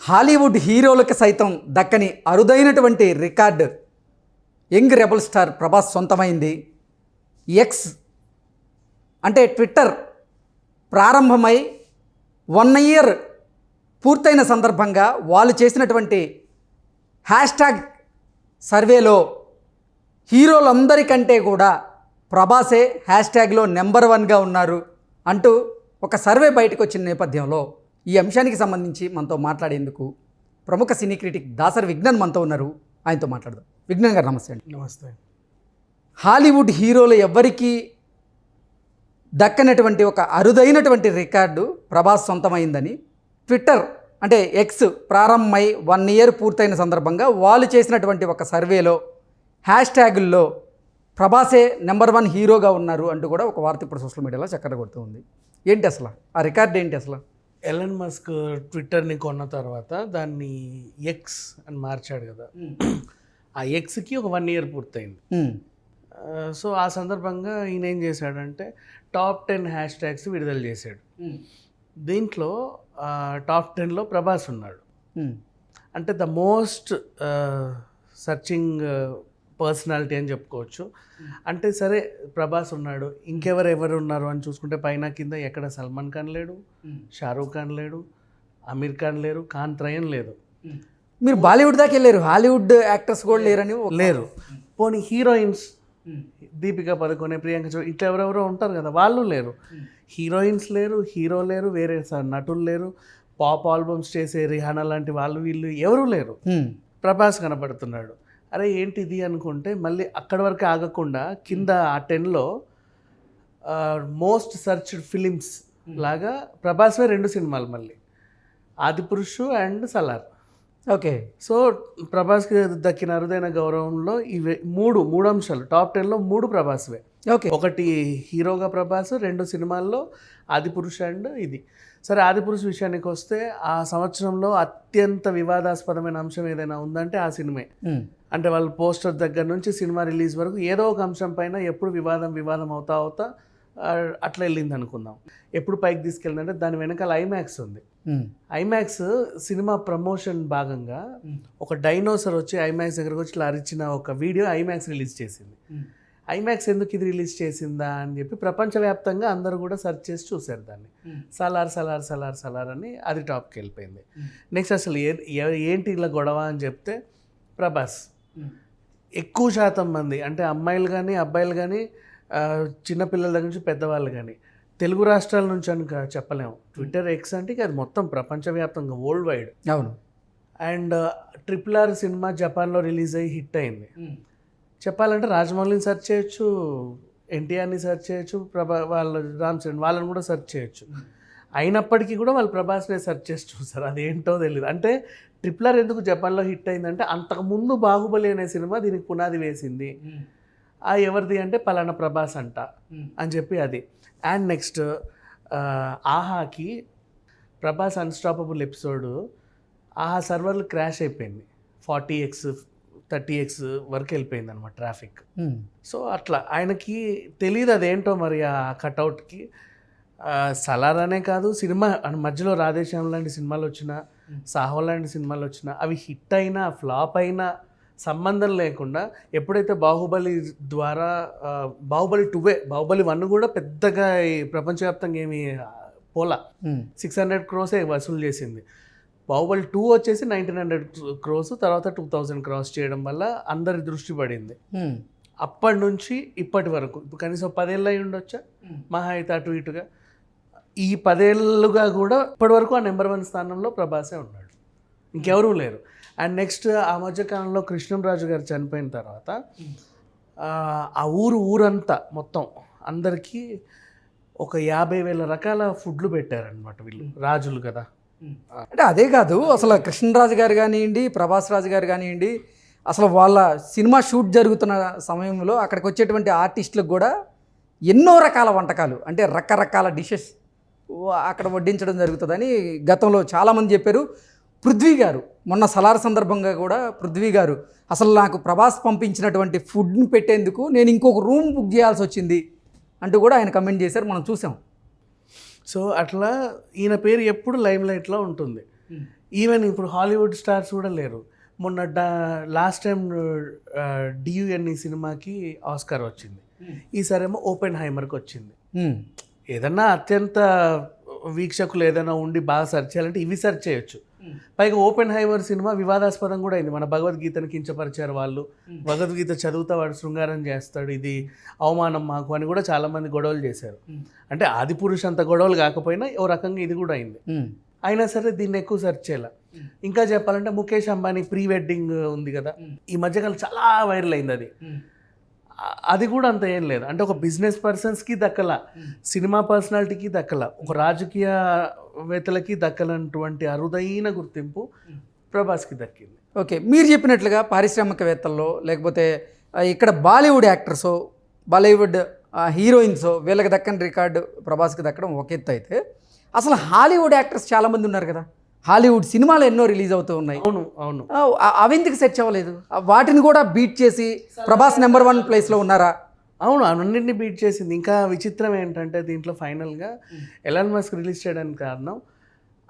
Hollywood హీరోలకు సైతం దక్కని అరుదైనటువంటి record young rebel star Prabhas సొంతమైంది. ఎక్స్ అంటే ట్విట్టర్ ప్రారంభమై 1 ఇయర్ పూర్తయిన సందర్భంగా వాళ్ళు చేసినటువంటి హ్యాష్ట్యాగ్ సర్వేలో హీరోలందరికంటే కూడా ప్రభాసే హ్యాష్ట్యాగ్లో నెంబర్ 1గా ఉన్నారు అంటూ ఒక సర్వే బయటకు వచ్చిన నేపథ్యంలో ఈ అంశానికి సంబంధించి మనతో మాట్లాడేందుకు ప్రముఖ సినీ క్రిటిక్ దాసరి విజ్ఞాన్ మనతో ఉన్నారు. ఆయనతో మాట్లాడదాం. విజ్ఞాన్ గారు నమస్తే అండి. నమస్తే. హాలీవుడ్ హీరోలు ఎవ్వరికీ దక్కనటువంటి ఒక అరుదైనటువంటి రికార్డు ప్రభాస్ సొంతమైందని ట్విట్టర్ అంటే ఎక్స్ ప్రారంభమై 1 ఇయర్ పూర్తయిన సందర్భంగా వాళ్ళు చేసినటువంటి ఒక సర్వేలో హ్యాష్ట్యాగుల్లో ప్రభాసే నెంబర్ 1 హీరోగా ఉన్నారు అంటూ కూడా ఒక వార్త ఇప్పుడు సోషల్ మీడియాలో చక్కర కొడుతూ ఉంది. ఏంటి అసలు ఆ రికార్డు ఏంటి అసలు? ఎలన్ మస్క్ ట్విట్టర్ని కొన్న తర్వాత దాన్ని ఎక్స్ అని మార్చాడు కదా. ఆ ఎక్స్కి ఒక 1 ఇయర్ పూర్తయింది. సో ఆ సందర్భంగా ఈయన ఏం చేశాడంటే టాప్ 10 హ్యాష్ట్యాగ్స్ విడుదల చేశాడు. దీంట్లో టాప్ 10లో ప్రభాస్ ఉన్నాడు. అంటే ద మోస్ట్ సర్చింగ్ పర్సనాలిటీ అని చెప్పుకోవచ్చు. అంటే సరే ప్రభాస్ ఉన్నాడు, ఇంకెవరెవరు ఉన్నారు అని చూసుకుంటే పైన కింద ఎక్కడ సల్మాన్ ఖాన్ లేడు, షారూక్ ఖాన్ లేడు, అమీర్ ఖాన్ లేరు, ఖాన్ త్రయన్ లేదు. మీరు బాలీవుడ్ దాకా వెళ్ళారు, హాలీవుడ్ యాక్టర్స్ కూడా లేరని లేరు. పోనీ హీరోయిన్స్ దీపికా పదుకొనే, ప్రియాంక చోప్రా ఇట్లా ఎవరెవరో ఉంటారు కదా, వాళ్ళు లేరు. హీరోయిన్స్ లేరు, హీరో లేరు, వేరే నటులు లేరు, పాప్ ఆల్బమ్స్ చేసే రిహానా లాంటి వాళ్ళు వీళ్ళు ఎవరూ లేరు. ప్రభాస్ కనపడుతున్నాడు. అరే ఏంటిది అనుకుంటే మళ్ళీ అక్కడి వరకు ఆగకుండా కింద ఆ 10లో మోస్ట్ సర్చ్డ్ ఫిలిమ్స్ లాగా ప్రభాస్వే 2 సినిమాలు, మళ్ళీ Adipurush and Salaar. Okay. So ప్రభాస్కి దక్కిన అరుదైన గౌరవంలో ఇవి మూడు అంశాలు. టాప్ 10లో 3 ప్రభాస్వే. ఓకే. ఒకటి హీరోగా ప్రభాస్, 2 సినిమాల్లో ఆదిపురుషు అండ్ ఇది. సరే ఆదిపురుషు విషయానికి వస్తే ఆ సంవత్సరంలో అత్యంత వివాదాస్పదమైన అంశం ఏదైనా ఉందంటే ఆ సినిమే. అంటే వాళ్ళు పోస్టర్ దగ్గర నుంచి సినిమా రిలీజ్ వరకు ఏదో ఒక అంశం పైన ఎప్పుడు వివాదం అవుతా అట్లా వెళ్ళింది అనుకుందాం. ఎప్పుడు పైకి తీసుకెళ్ళిందంటే దాని వెనకాల ఐమాక్స్ ఉంది. ఐమాక్స్ సినిమా ప్రమోషన్ భాగంగా ఒక డైనోసర్ వచ్చి ఐమాక్స్ దగ్గరకు వచ్చి ఇలా అరిచిన ఒక వీడియో ఐమాక్స్ రిలీజ్ చేసింది. ఐమాక్స్ ఎందుకు ఇది రిలీజ్ చేసిందా అని చెప్పి ప్రపంచవ్యాప్తంగా అందరూ కూడా సెర్చ్ చేసి చూశారు దాన్ని. సలార్ అని అది టాప్కి వెళ్ళిపోయింది. నెక్స్ట్ అసలు ఏంటి ఇలా గొడవ అని చెప్తే ప్రభాస్ ఎక్కువ శాతం మంది అంటే అమ్మాయిలు కానీ అబ్బాయిలు కానీ చిన్నపిల్లల దగ్గర నుంచి పెద్దవాళ్ళు కానీ తెలుగు రాష్ట్రాల నుంచి అని చెప్పలేము. ట్విట్టర్ ఎక్స్ అంటే అది మొత్తం ప్రపంచవ్యాప్తంగా వరల్డ్ వైడ్. అవును. అండ్ RRR సినిమా జపాన్లో రిలీజ్ అయ్యి హిట్ అయింది. చెప్పాలంటే రాజమౌళిని సెర్చ్ చేయొచ్చు, ఎన్టీఆర్ని సెర్చ్ చేయొచ్చు, వాళ్ళు రామ్ చరణ్ వాళ్ళని కూడా సెర్చ్ చేయొచ్చు. అయినప్పటికీ కూడా వాళ్ళు ప్రభాస్నే సెర్చ్ చేసి చూస్తారు. అదేంటో తెలియదు. అంటే RRR ఎందుకు జపాన్లో హిట్ అయిందంటే అంతకుముందు బాహుబలి అనే సినిమా దీనికి పునాది వేసింది. ఆ ఎవరిది అంటే పలానా ప్రభాస్ అంట అని చెప్పి అది. అండ్ నెక్స్ట్ ఆహాకి ప్రభాస్ అన్స్టాపబుల్ ఎపిసోడ్ ఆహా సర్వర్లు క్రాష్ అయిపోయింది. 40x 30x వరకు వెళ్ళిపోయింది అనమాట ట్రాఫిక్. సో అట్లా ఆయనకి తెలియదు అదేంటో మరి ఆ కట్అవుట్కి. సలార్ అనే కాదు, సినిమా మధ్యలో రాధేశ్యామ్ లాంటి సినిమాలు వచ్చినా, సాహో లాంటి సినిమాలు వచ్చినా అవి హిట్ అయినా ఫ్లాప్ అయినా సంబంధం లేకుండా ఎప్పుడైతే బాహుబలి ద్వారా బాహుబలి 2 బాహుబలి 1 కూడా పెద్దగా ప్రపంచవ్యాప్తంగా ఏమి పోలా, 600 crores వసూలు చేసింది. బాహుబలి 2 వచ్చేసి 1900 crores, తర్వాత 2000 crores చేయడం వల్ల అందరి దృష్టి పడింది. అప్పటి నుంచి ఇప్పటి వరకు ఇప్పుడు కనీసం 10 ఏళ్ళు అయి ఉండొచ్చా, మహా అయితే అటు ఇటుగా. ఈ 10 ఏళ్ళుగా కూడా ఇప్పటి వరకు ఆ నెంబర్ 1 స్థానంలో ప్రభాసే ఉన్నాడు, ఇంకెవరూ లేరు. అండ్ నెక్స్ట్ ఆ మధ్యకాలంలో కృష్ణంరాజు గారు చనిపోయిన తర్వాత ఆ ఊరంతా మొత్తం అందరికీ ఒక 50,000 రకాల ఫుడ్లు పెట్టారనమాట వీళ్ళు, రాజులు కదా. అంటే అదే కాదు, అసలు కృష్ణరాజు గారు కానివ్వండి, ప్రభాస్ రాజు గారు కానివ్వండి, అసలు వాళ్ళ సినిమా షూట్ జరుగుతున్న సమయంలో అక్కడికి వచ్చేటువంటి ఆర్టిస్టులకు కూడా ఎన్నో రకాల వంటకాలు అంటే రకరకాల డిషెస్ అక్కడ వడ్డించడం జరుగుతుందని గతంలో చాలామంది చెప్పారు. పృథ్వీ గారు మొన్న సలార్ సందర్భంగా కూడా పృథ్వీ గారు అసలు నాకు ప్రభాస్ పంపించినటువంటి ఫుడ్ని పెట్టేందుకు నేను ఇంకొక రూమ్ బుక్ చేయాల్సి వచ్చింది అంటూ కూడా ఆయన కమెంట్ చేశారు, మనం చూసాం. సో అట్లా ఈయన పేరు ఎప్పుడు లైమ్ లైట్లో ఉంటుంది. ఈవెన్ ఇప్పుడు హాలీవుడ్ స్టార్స్ కూడా లేరు. మొన్న లాస్ట్ టైం డియుఎన్ సినిమాకి ఆస్కార్ వచ్చింది, ఈసారేమో ఓపెన్ హైమర్కి వచ్చింది. ఏదన్నా అత్యంత వీక్షకులు ఏదైనా ఉండి బాగా సెర్చ్ చేయాలంటే ఇవి సెర్చ్ చేయొచ్చు. పైగా ఓపెన్ హైమర్ సినిమా వివాదాస్పదం కూడా అయింది. మన భగవద్గీతను కించపరిచారు వాళ్ళు, భగవద్గీత చదువుతా వాడు శృంగారం చేస్తాడు, ఇది అవమానం మాకు అని కూడా చాలామంది గొడవలు చేశారు. అంటే ఆది పురుష్ అంత గొడవలు కాకపోయినా ఓ రకంగా ఇది కూడా అయింది. అయినా సరే దీన్ని ఎక్కువ సెర్చ్ చేయాల. ఇంకా చెప్పాలంటే ముఖేష్ అంబానీ ప్రీ వెడ్డింగ్ ఉంది కదా, ఈ మధ్యకాలం చాలా వైరల్ అయింది. అది కూడా అంత ఏం లేదు. అంటే ఒక బిజినెస్ పర్సన్స్కి దక్కల, సినిమా పర్సనాలిటీకి దక్కల, ఒక రాజకీయవేత్తలకి దక్కలటువంటి అరుదైన గుర్తింపు ప్రభాస్కి దక్కింది. ఓకే, మీరు చెప్పినట్లుగా పారిశ్రామికవేత్తల్లో లేకపోతే ఇక్కడ బాలీవుడ్ యాక్టర్సో బాలీవుడ్ హీరోయిన్సో వీళ్ళకి దక్కని రికార్డు ప్రభాస్కి దక్కడం ఒక ఎత్తు అయితే, అసలు హాలీవుడ్ యాక్టర్స్ చాలామంది ఉన్నారు కదా, హాలీవుడ్ సినిమాలు ఎన్నో రిలీజ్ అవుతూ ఉన్నాయి. అవును అవును, అవెందుకు సెర్చ్ అవ్వలేదు? వాటిని కూడా బీట్ చేసి ప్రభాస్ నెంబర్ 1 ప్లేస్లో ఉన్నారా? అవును, అన్నింటినీ బీట్ చేసింది. ఇంకా విచిత్రం ఏంటంటే దీంట్లో ఫైనల్గా ఎలాన్ మస్క్ రిలీజ్ చేయడానికి కారణం,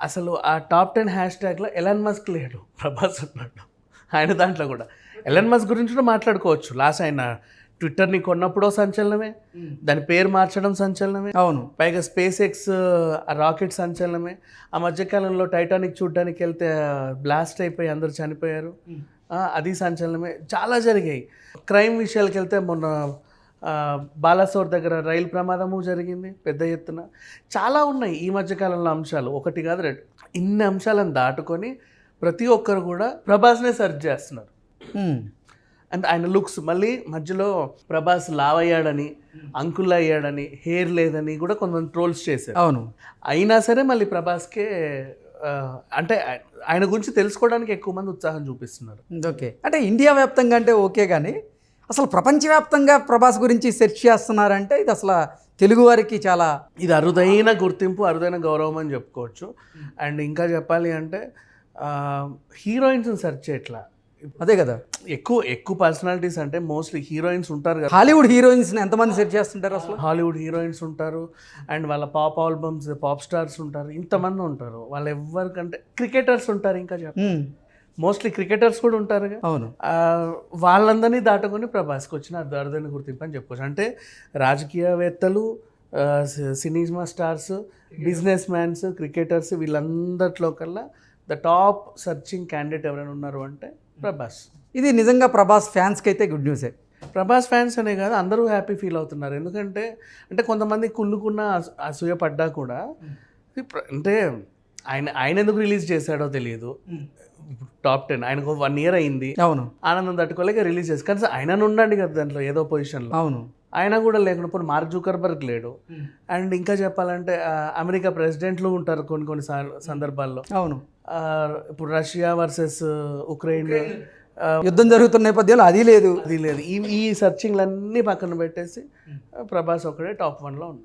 అసలు ఆ టాప్ 10 హ్యాష్ట్యాగ్లో ఎలాన్ మస్క్ లేడు, ప్రభాస్ ఉన్నాడు. ఆయన దాంట్లో కూడా ఎలాన్ మస్క్ గురించి కూడా మాట్లాడుకోవచ్చు. లాస్ట్ ఆయన ట్విట్టర్ని కొన్నప్పుడో సంచలనమే, దాని పేరు మార్చడం సంచలనమే. అవును, పైగా స్పేస్ ఎక్స్ రాకెట్ సంచలనమే. ఆ మధ్యకాలంలో టైటానిక్ చూడడానికి వెళ్తే బ్లాస్ట్ అయిపోయి అందరు చనిపోయారు, అది సంచలనమే. చాలా జరిగాయి. క్రైమ్ విషయాలకు వెళ్తే మొన్న బాలాసోర్ దగ్గర రైలు ప్రమాదము జరిగింది పెద్ద ఎత్తున. చాలా ఉన్నాయి ఈ మధ్యకాలంలో అంశాలు, ఒకటి కాదు రెండు. ఇన్ని అంశాలను దాటుకొని ప్రతి ఒక్కరు కూడా ప్రభాస్నే సెర్చ్ చేస్తున్నారు. అండ్ ఆయన లుక్స్, మళ్ళీ మధ్యలో ప్రభాస్ లావ్ అయ్యాడని, అంకుల్ అయ్యాడని, హెయిర్ లేదని కూడా కొంతమంది ట్రోల్స్ చేశారు. అవును, అయినా సరే మళ్ళీ ప్రభాస్కే అంటే ఆయన గురించి తెలుసుకోవడానికి ఎక్కువ మంది ఉత్సాహం చూపిస్తున్నారు. ఓకే, అంటే ఇండియా వ్యాప్తంగా అంటే ఓకే, కానీ అసలు ప్రపంచవ్యాప్తంగా ప్రభాస్ గురించి సెర్చ్ చేస్తున్నారంటే ఇది అసలు తెలుగువారికి చాలా ఇది అరుదైన గుర్తింపు, అరుదైన గౌరవం అని చెప్పుకోవచ్చు. అండ్ ఇంకా చెప్పాలి అంటే హీరోయిన్స్ని సెర్చ్ చేయట్లా. అదే కదా, ఎక్కువ పర్సనాలిటీస్ అంటే మోస్ట్లీ హీరోయిన్స్ ఉంటారు కదా. హాలీవుడ్ హీరోయిన్స్ని ఎంతమంది సెర్చ్ చేస్తుంటారు అసలు? హాలీవుడ్ హీరోయిన్స్ ఉంటారు, అండ్ వాళ్ళ పాప్ ఆల్బమ్స్ పాప్ స్టార్స్ ఉంటారు, ఇంతమంది ఉంటారు. వాళ్ళు ఎవరికంటే క్రికెటర్స్ ఉంటారు, ఇంకా మోస్ట్లీ క్రికెటర్స్ కూడా ఉంటారు. అవును, వాళ్ళందరినీ దాటుకొని ప్రభాస్కి వచ్చిన అరుదైన గుర్తింపు అని చెప్పుకోవచ్చు. అంటే రాజకీయవేత్తలు, cinema stars, business mans, cricketers, వీళ్ళందరిలో కల్లా ద టాప్ సర్చింగ్ క్యాండిడేట్ ఎవరైనా ఉన్నారు అంటే ప్రభాస్. ఇది నిజంగా ప్రభాస్ ఫ్యాన్స్కి అయితే గుడ్ న్యూసే. ప్రభాస్ ఫ్యాన్స్ అనే కాదు, అందరూ హ్యాపీ ఫీల్ అవుతున్నారు. ఎందుకంటే కొంతమంది కుళ్ళుకున్న అసూయ పడ్డా కూడా, అంటే ఆయన ఎందుకు రిలీజ్ చేశాడో తెలియదు. టాప్ 10 ఆయనకు 1 year అయింది. అవును, ఆనందం తట్టుకోలేక రిలీజ్ చేసి, కానీ ఆయన ఉండండి కదా దాంట్లో ఏదో పొజిషన్లో. అవును, ఆయన కూడా లేకుండా మార్క్ జూకర్బర్గ్ లేడు. అండ్ ఇంకా చెప్పాలంటే అమెరికా ప్రెసిడెంట్లు ఉంటారు కొన్ని సందర్భాల్లో. అవును, ఇప్పుడు రష్యా వర్సెస్ ఉక్రెయిన్ యుద్ధం జరుగుతున్న నేపథ్యంలో అది లేదు. ఈ సర్చింగ్లన్నీ పక్కన పెట్టేసి ప్రభాస్ ఒకడే టాప్ 1లో ఉన్నాడు.